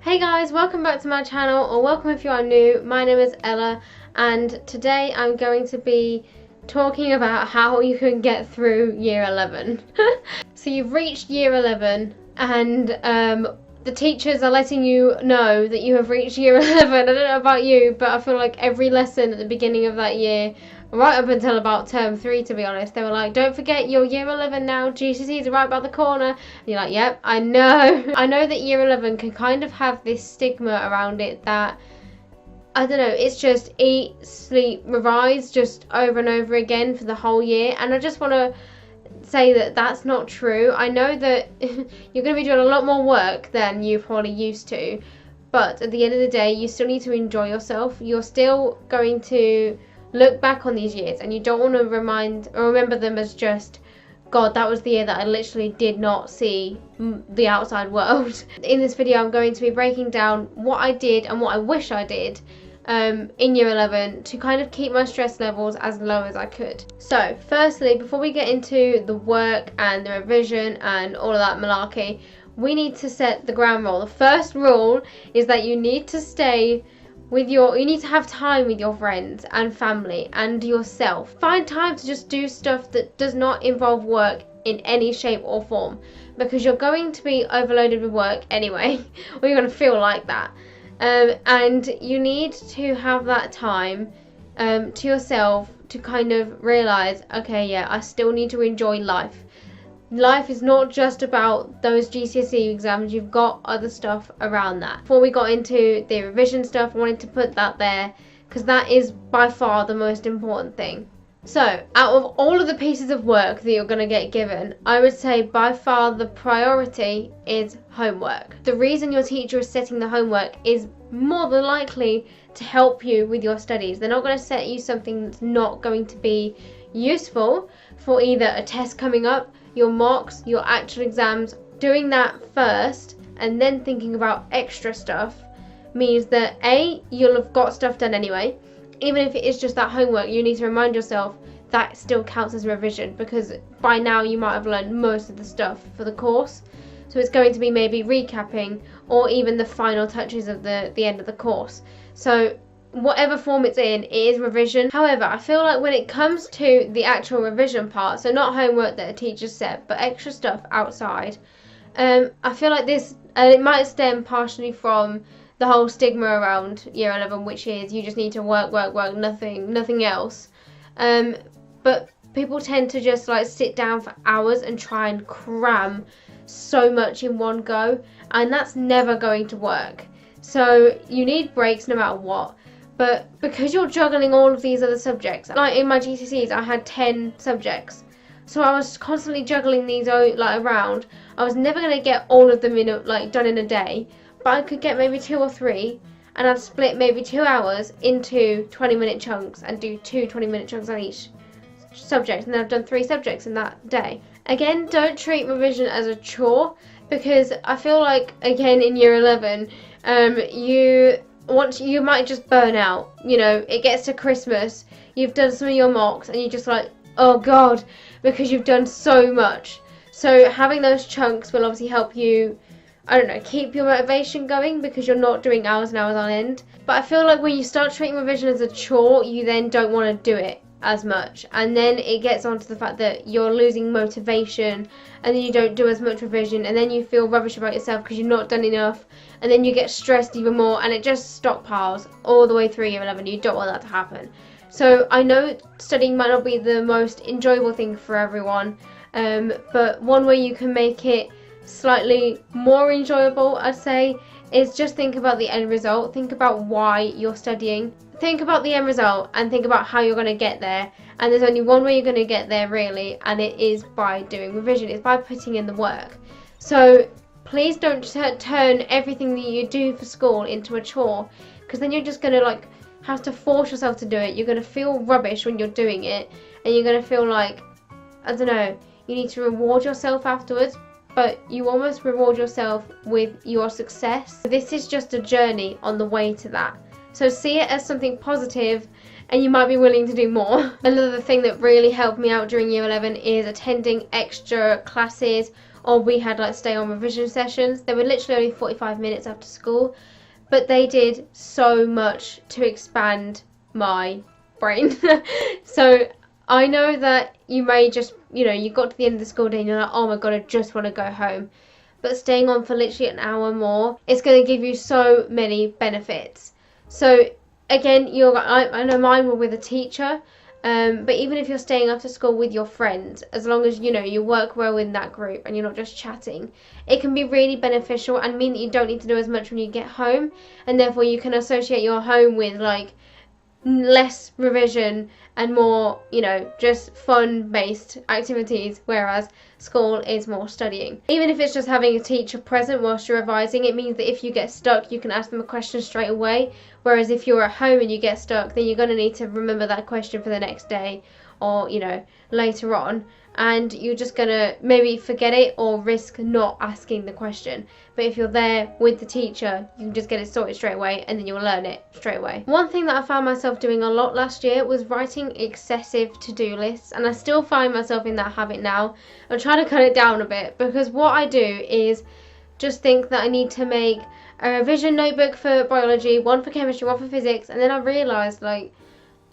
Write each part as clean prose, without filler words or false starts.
Hey guys, welcome back to my channel, or welcome if you are new. My name is Ella, and today I'm going to be talking about how you can get through year 11. So you've reached year 11 and the teachers are letting you know that you have reached year 11. I don't know about you, but I feel like every lesson at the beginning of that year, right up until about term 3 to be honest, they were like, don't forget you're year 11 now, GCSEs are right about the corner. And you're like, yep, I know. I know that year 11 can kind of have this stigma around it that, I don't know, it's just eat, sleep, revise just over and over again for the whole year. And I just want to say that that's not true. I know that you're going to be doing a lot more work than you probably used to, but at the end of the day you still need to enjoy yourself. You're still going to look back on these years and you don't want to remember them as just, God, that was the year that I literally did not see the outside world. In this video I'm going to be breaking down what I did and what I wish I did in year 11 to kind of keep my stress levels as low as I could. So firstly, before we get into the work and the revision and all of that malarkey, we need to set the ground rule. The first rule is that you need to you need to have time with your friends and family and yourself. Find time to just do stuff that does not involve work in any shape or form, because you're going to be overloaded with work anyway, or you're going to feel like that. And you need to have that time to yourself to kind of realise, okay, yeah, I still need to enjoy life. Life is not just about those GCSE exams, you've got other stuff around that. Before we got into the revision stuff, I wanted to put that there because that is by far the most important thing. So, out of all of the pieces of work that you're going to get given, I would say by far the priority is homework. The reason your teacher is setting the homework is more than likely to help you with your studies. They're not going to set you something that's not going to be useful for either a test coming up, your mocks, your actual exams. Doing that first and then thinking about extra stuff means that A, you'll have got stuff done anyway. Even if it is just that homework, you need to remind yourself that still counts as revision, because by now you might have learned most of the stuff for the course. So it's going to be maybe recapping or even the final touches of the end of the course. So whatever form it's in, it is revision. However, I feel like when it comes to the actual revision part, so not homework that a teacher said, but extra stuff outside, I feel like this, it might stem partially from the whole stigma around year 11, which is you just need to work, nothing else. But people tend to just like sit down for hours and try and cram so much in one go, and that's never going to work. So you need breaks no matter what. But because you're juggling all of these other subjects, like in my GCSEs I had 10 subjects, so I was constantly juggling these like around. I was never going to get all of them done in a day, but I could get maybe 2 or 3, and I'd split maybe 2 hours into 20-minute chunks and do 2 20-minute chunks on each subject, and then I've done 3 subjects in that day. Again, don't treat revision as a chore, because I feel like, again, in year 11, you might just burn out. You know, it gets to Christmas, you've done some of your mocks, and you're just like, oh God, because you've done so much. So having those chunks will obviously help you, I don't know, keep your motivation going, because you're not doing hours and hours on end. But I feel like when you start treating revision as a chore, you then don't want to do it as much, and then it gets onto the fact that you're losing motivation, and then you don't do as much revision, and then you feel rubbish about yourself because you've not done enough, and then you get stressed even more, and it just stockpiles all the way through year 11. You don't want that to happen. So I know studying might not be the most enjoyable thing for everyone, but one way you can make it slightly more enjoyable, I'd say, is just think about the end result. Think about why you're studying. Think about the end result and think about how you're going to get there. And there's only one way you're going to get there, really, and it is by doing revision. It's by putting in the work. So please don't turn everything that you do for school into a chore, because then you're just going to have to force yourself to do it. You're going to feel rubbish when you're doing it, and you're going to feel like, I don't know, you need to reward yourself afterwards, but you almost reward yourself with your success. This is just a journey on the way to that. So see it as something positive, and you might be willing to do more. Another thing that really helped me out during year 11 is attending extra classes or we had like stay on revision sessions. They were literally only 45 minutes after school, but they did so much to expand my brain. So I know that you may just, you got to the end of the school day and you're like, oh my god, I just want to go home. But staying on for literally an hour more, it's going to give you so many benefits. So again, I know mine were with a teacher, but even if you're staying after school with your friends, as long as you work well in that group and you're not just chatting, it can be really beneficial and mean that you don't need to do as much when you get home, and therefore you can associate your home with like less revision and more, just fun-based activities, whereas school is more studying. Even if it's just having a teacher present whilst you're revising, it means that if you get stuck, you can ask them a question straight away, whereas if you're at home and you get stuck, then you're going to need to remember that question for the next day or, later on, and you're just going to maybe forget it or risk not asking the question. But if you're there with the teacher, you can just get it sorted straight away and then you'll learn it straight away. One thing that I found myself doing a lot last year was writing excessive to-do lists, and I still find myself in that habit now. I'm trying to cut it down a bit, because what I do is just think that I need to make a revision notebook for biology, one for chemistry, one for physics, and then I realised like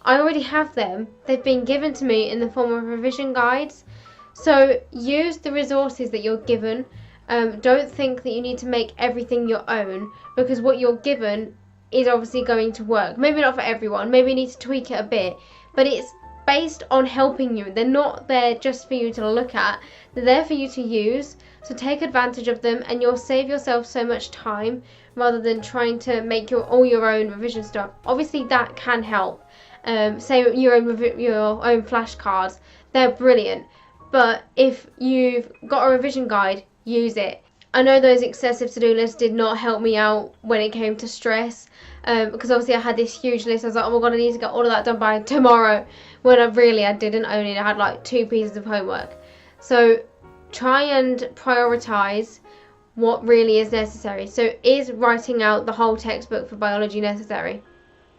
I already have them. They've been given to me in the form of revision guides. So use the resources that you're given. Don't think that you need to make everything your own, because what you're given is obviously going to work. Maybe not for everyone, maybe you need to tweak it a bit, but it's based on helping you. They're not there just for you to look at, they're there for you to use. So take advantage of them and you'll save yourself so much time rather than trying to make all your own revision stuff. Obviously that can help. Say your own flashcards, they're brilliant. But if you've got a revision guide, use it. I know those excessive to-do lists did not help me out when it came to stress, because obviously I had this huge list. I was like, oh my god, I need to get all of that done by tomorrow, when I didn't. I had like 2 pieces of homework. So try and prioritise what really is necessary. So is writing out the whole textbook for biology necessary?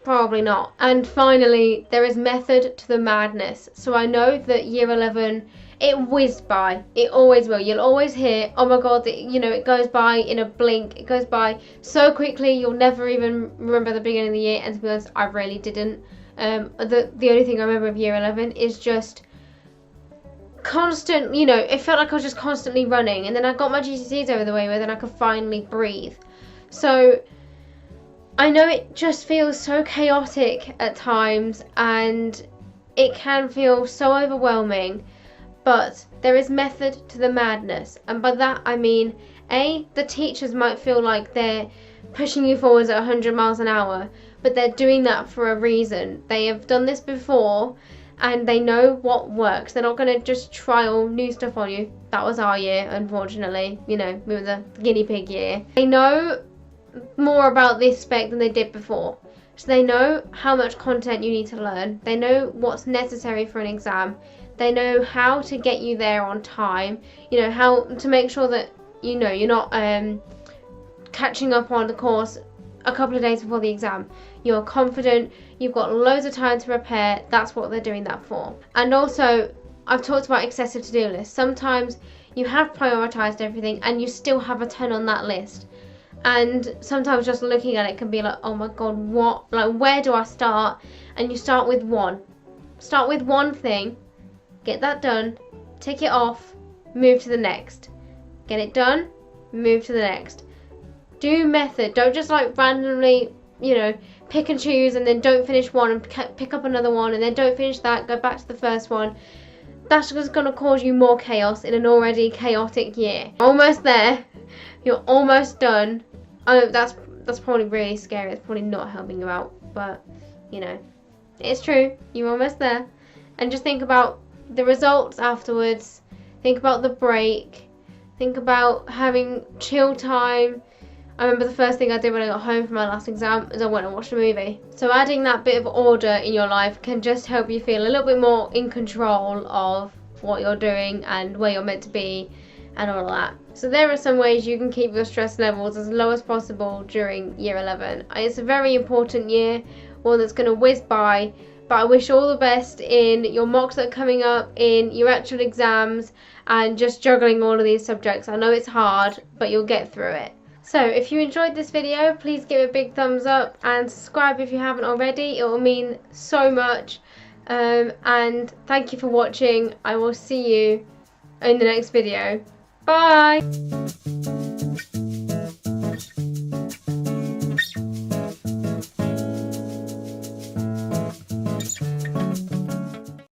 Probably not. And finally, there is method to the madness. So I know that year 11, it whizzed by. It always will. You'll always hear, oh my god, it goes by in a blink. It goes by so quickly, you'll never even remember the beginning of the year. And to be honest, I really didn't. The only thing I remember of year 11 is just constant, it felt like I was just constantly running. And then I got my GCSEs over the way with, and I could finally breathe. So I know it just feels so chaotic at times, and it can feel so overwhelming. But there is method to the madness, and by that I mean, the teachers might feel like they're pushing you forwards at 100 miles an hour, but they're doing that for a reason. They have done this before, and they know what works. They're not going to just trial new stuff on you. That was our year, unfortunately. We were the guinea pig year. They know more about this spec than they did before. So they know how much content you need to learn. They know what's necessary for an exam. They know how to get you there on time. How to make sure that you're not catching up on the course a couple of days before the exam. You're confident, you've got loads of time to prepare. That's what they're doing that for. And also, I've talked about excessive to-do lists. Sometimes you have prioritised everything and you still have a ton on that list. And sometimes just looking at it can be like, oh my god, where do I start? And you start with one. Start with one thing, get that done, tick it off, move to the next. Get it done, move to the next. Do method. Don't just randomly, pick and choose and then don't finish one and pick up another one and then don't finish that, go back to the first one. That's just going to cause you more chaos in an already chaotic year. Almost there. You're almost done. I know that's probably really scary. It's probably not helping you out, but it's true. You're almost there. And just think about the results afterwards. Think about the break. Think about having chill time. I remember the first thing I did when I got home from my last exam is I went and watched a movie. So adding that bit of order in your life can just help you feel a little bit more in control of what you're doing and where you're meant to be. and all of that. So there are some ways you can keep your stress levels as low as possible during year 11. It's a very important year, one that's going to whiz by, but I wish all the best in your mocks that are coming up, in your actual exams, and just juggling all of these subjects. I know it's hard, but you'll get through it. So if you enjoyed this video, please give it a big thumbs up and subscribe if you haven't already. It will mean so much. And thank you for watching. I will see you in the next video. Bye!